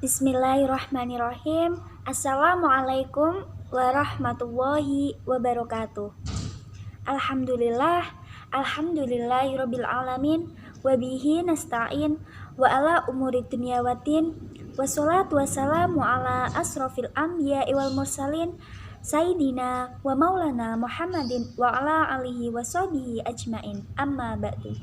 Bismillahirrahmanirrahim. Assalamualaikum warahmatullahi wabarakatuh. Alhamdulillahirabbil alamin wa bihi nasta'in wa ala umuri dunya waddin. Wassalatu wassalamu ala asrofil anbiya'i wal mursalin sayyidina wa maulana Muhammadin wa ala alihi wa sahbihi ajmain. Amma ba'du.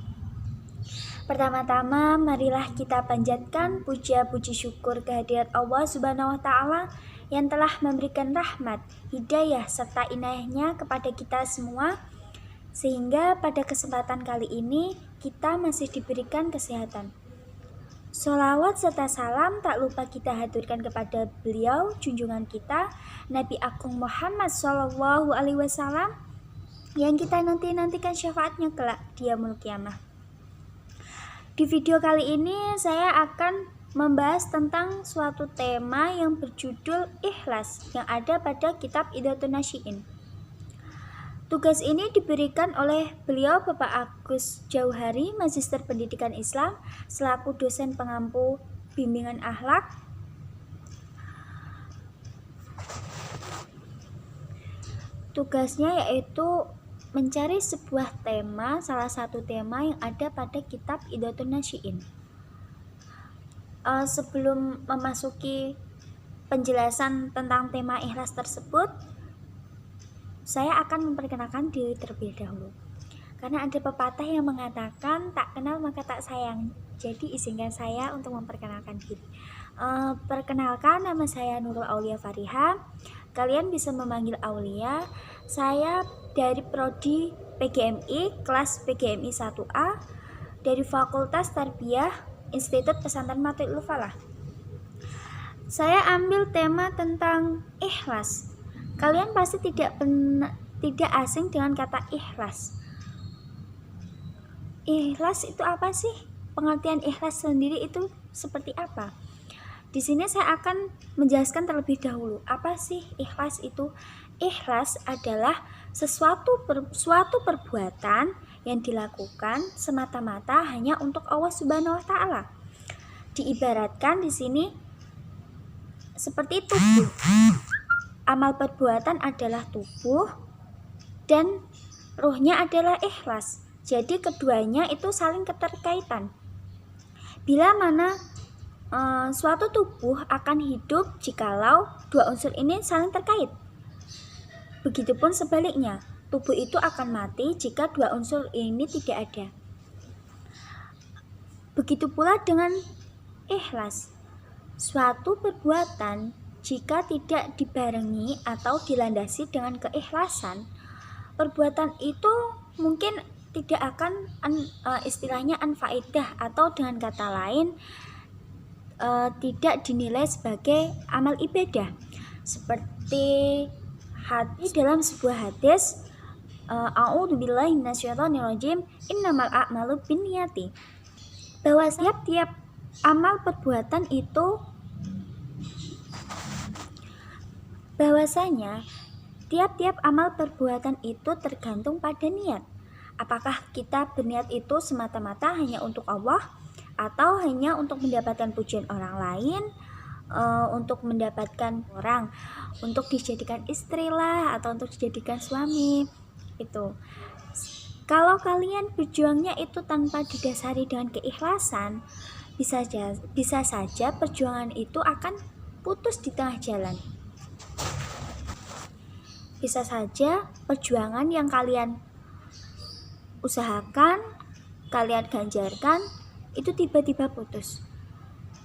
Pertama-tama, marilah kita panjatkan puja-puji syukur kehadirat Allah Subhanahu wa Ta'ala yang telah memberikan rahmat, hidayah, serta inayahnya kepada kita semua, sehingga pada kesempatan kali ini kita masih diberikan kesehatan. Sholawat serta salam tak lupa kita haturkan kepada beliau, junjungan kita, Nabi Agung Muhammad SAW, yang kita nantikan syafaatnya kelak di yaumul qiyamah. Di video kali ini saya akan membahas tentang suatu tema yang berjudul ikhlas yang ada pada kitab Idhatun Nasyiin. Tugas ini diberikan oleh beliau Bapak Agus Jauhari, Magister Pendidikan Islam, selaku dosen pengampu bimbingan akhlak. Tugasnya yaitu mencari sebuah tema, salah satu tema yang ada pada kitab Idhatun Nasyiin. Sebelum memasuki penjelasan tentang tema ikhlas tersebut, saya akan memperkenalkan diri terlebih dahulu. Karena ada pepatah yang mengatakan tak kenal maka tak sayang. Jadi izinkan saya untuk memperkenalkan diri. Perkenalkan, nama saya Nurul Aulia Fariha. Kalian bisa memanggil Aulia. Saya dari Prodi PGMI, kelas PGMI 1A, dari Fakultas Tarbiyah Institut Pesantren Matlul Falah. Saya ambil tema tentang ikhlas. Kalian pasti tidak asing dengan kata ikhlas. Ikhlas itu apa sih? Pengertian ikhlas sendiri itu seperti apa? Di sini saya akan menjelaskan terlebih dahulu. Apa sih ikhlas itu? Ikhlas adalah suatu perbuatan yang dilakukan semata-mata hanya untuk Allah Subhanahu wa Ta'ala. Diibaratkan di sini seperti tubuh. Amal perbuatan adalah tubuh dan ruhnya adalah ikhlas. Jadi keduanya itu saling keterkaitan. Bila mana suatu tubuh akan hidup jikalau dua unsur ini saling terkait. Begitupun sebaliknya, tubuh itu akan mati jika dua unsur ini tidak ada. Begitu pula dengan ikhlas. Suatu perbuatan jika tidak dibarengi atau dilandasi dengan keikhlasan, perbuatan itu mungkin tidak akan istilahnya anfaedah, atau dengan kata lain tidak dinilai sebagai amal ibadah. Seperti hadis dalam sebuah hadis, a'udzubillahi minasyaitonirrajim, innamal a'malu binniyati, bahwa tiap-tiap amal perbuatan itu, bahwasanya tiap-tiap amal perbuatan itu tergantung pada niat. Apakah kita berniat itu semata-mata hanya untuk Allah, atau hanya untuk mendapatkan pujian orang lain, untuk mendapatkan orang, untuk dijadikan istri lah, atau untuk dijadikan suami. Itu kalau kalian berjuangnya itu tanpa didasari dengan keikhlasan, bisa saja perjuangan itu akan putus di tengah jalan. Bisa saja perjuangan yang kalian usahakan, kalian ganjarkan, itu tiba-tiba putus.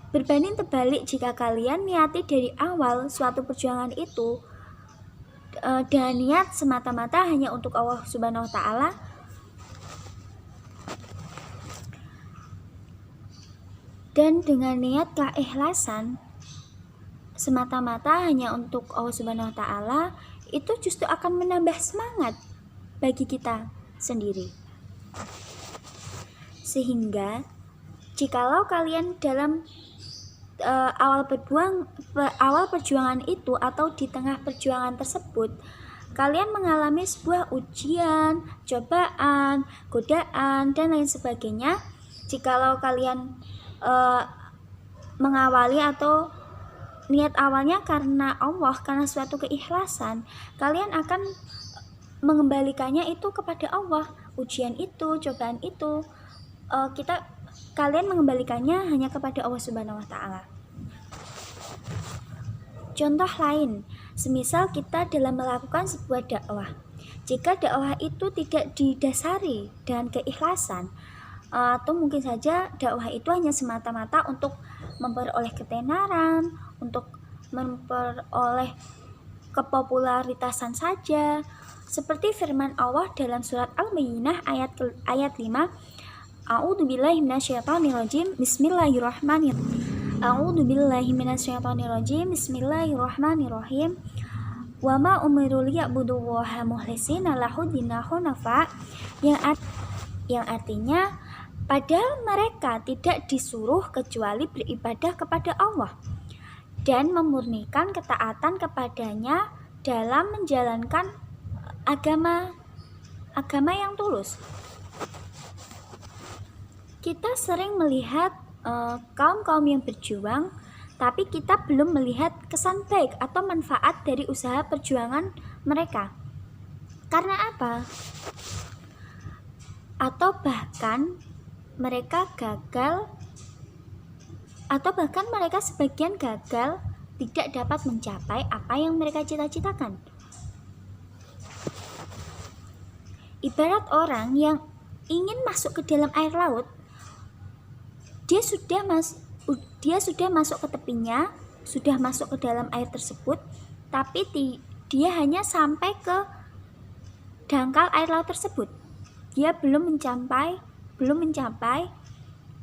Berbanding terbalik jika kalian niati dari awal suatu perjuangan itu dengan niat semata-mata hanya untuk Allah Subhanahu wa Ta'ala, dan dengan niat keikhlasan semata-mata hanya untuk Allah Subhanahu wa Ta'ala, itu justru akan menambah semangat bagi kita sendiri. Sehingga jikalau kalian dalam awal perjuangan itu, atau di tengah perjuangan tersebut, kalian mengalami sebuah ujian, cobaan, godaan, dan lain sebagainya, jikalau kalian mengawali atau niat awalnya karena Allah, karena suatu keikhlasan, kalian akan mengembalikannya itu kepada Allah. Ujian itu, cobaan itu, kalian mengembalikannya hanya kepada Allah Subhanahu wa Ta'ala. Contoh lain, semisal kita dalam melakukan sebuah dakwah, jika dakwah itu tidak didasari dengan keikhlasan, atau mungkin saja dakwah itu hanya semata-mata untuk memperoleh ketenaran, untuk memperoleh kepopularitasan saja, seperti firman Allah dalam surat Al-Baqarah ayat 5, A'udzubillahi minasyaitonirrajim, Bismillahirrahmanirrahim. A'udzubillahi minasyaitonirrajim, Bismillahirrahmanirrahim. Wa ma umiru liya'budullaha mukhlishina lahud-dina hunafa, yang artinya padahal mereka tidak disuruh kecuali beribadah kepada Allah dan memurnikan ketaatan kepadanya dalam menjalankan agama yang tulus. Kita sering melihat kaum-kaum yang berjuang, tapi kita belum melihat kesan baik atau manfaat dari usaha perjuangan mereka. Karena apa? Atau bahkan mereka gagal, atau bahkan mereka sebagian gagal tidak dapat mencapai apa yang mereka cita-citakan. Ibarat orang yang ingin masuk ke dalam air laut, dia sudah masuk ke tepinya, sudah masuk ke dalam air tersebut, tapi dia hanya sampai ke dangkal air laut tersebut. Dia belum mencapai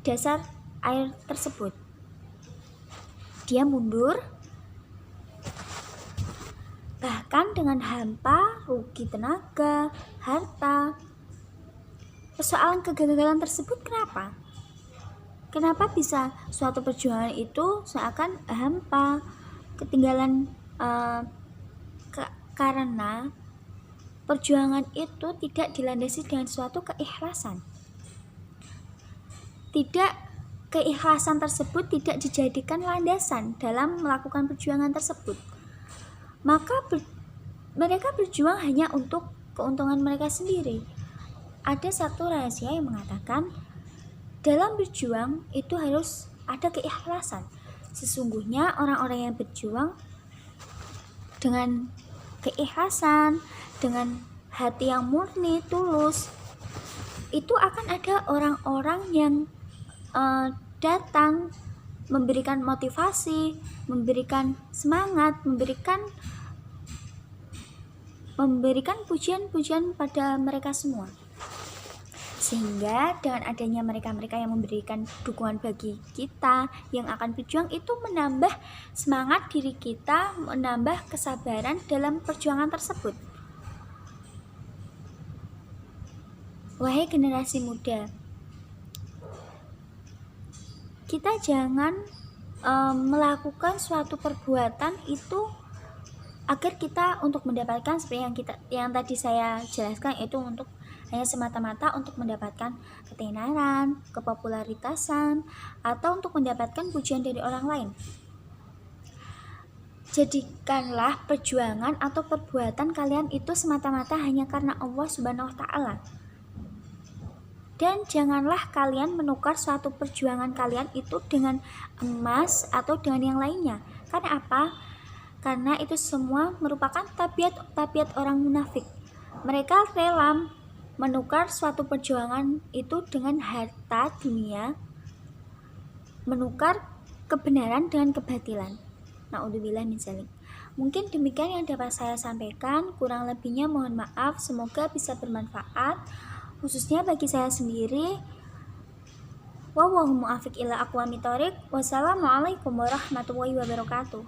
dasar air tersebut. Dia mundur, bahkan dengan hampa, rugi tenaga, harta. Persoalan kegagalan tersebut kenapa? Kenapa bisa suatu perjuangan itu seakan hampa, ketinggalan? Karena perjuangan itu tidak dilandasi dengan suatu keikhlasan. Keikhlasan tersebut tidak dijadikan landasan dalam melakukan perjuangan tersebut. Maka mereka berjuang hanya untuk keuntungan mereka sendiri. Ada satu rahasia yang mengatakan dalam berjuang itu harus ada keikhlasan. Sesungguhnya orang-orang yang berjuang dengan keikhlasan, dengan hati yang murni, tulus, itu akan ada orang-orang yang datang memberikan motivasi, memberikan semangat, memberikan pujian-pujian pada mereka semua. Sehingga dengan adanya mereka-mereka yang memberikan dukungan bagi kita yang akan berjuang, itu menambah semangat diri kita, menambah kesabaran dalam perjuangan tersebut. Wahai generasi muda, kita jangan melakukan suatu perbuatan itu agar kita untuk mendapatkan seperti yang tadi saya jelaskan, itu untuk hanya semata-mata untuk mendapatkan ketenaran, kepopularitasan, atau untuk mendapatkan pujian dari orang lain. Jadikanlah perjuangan atau perbuatan kalian itu semata-mata hanya karena Allah Subhanahu wa Ta'ala. Dan janganlah kalian menukar suatu perjuangan kalian itu dengan emas atau dengan yang lainnya. Karena apa? Karena itu semua merupakan tabiat orang munafik. Mereka rela menukar suatu perjuangan itu dengan harta dunia, menukar kebenaran dengan kebatilan. Na'udzubillah min dzalik. Mungkin demikian yang dapat saya sampaikan, kurang lebihnya mohon maaf, semoga bisa bermanfaat khususnya bagi saya sendiri. Wallahu muwaffiq ila aqwamit thoriq. Wassalamualaikum warahmatullahi wabarakatuh.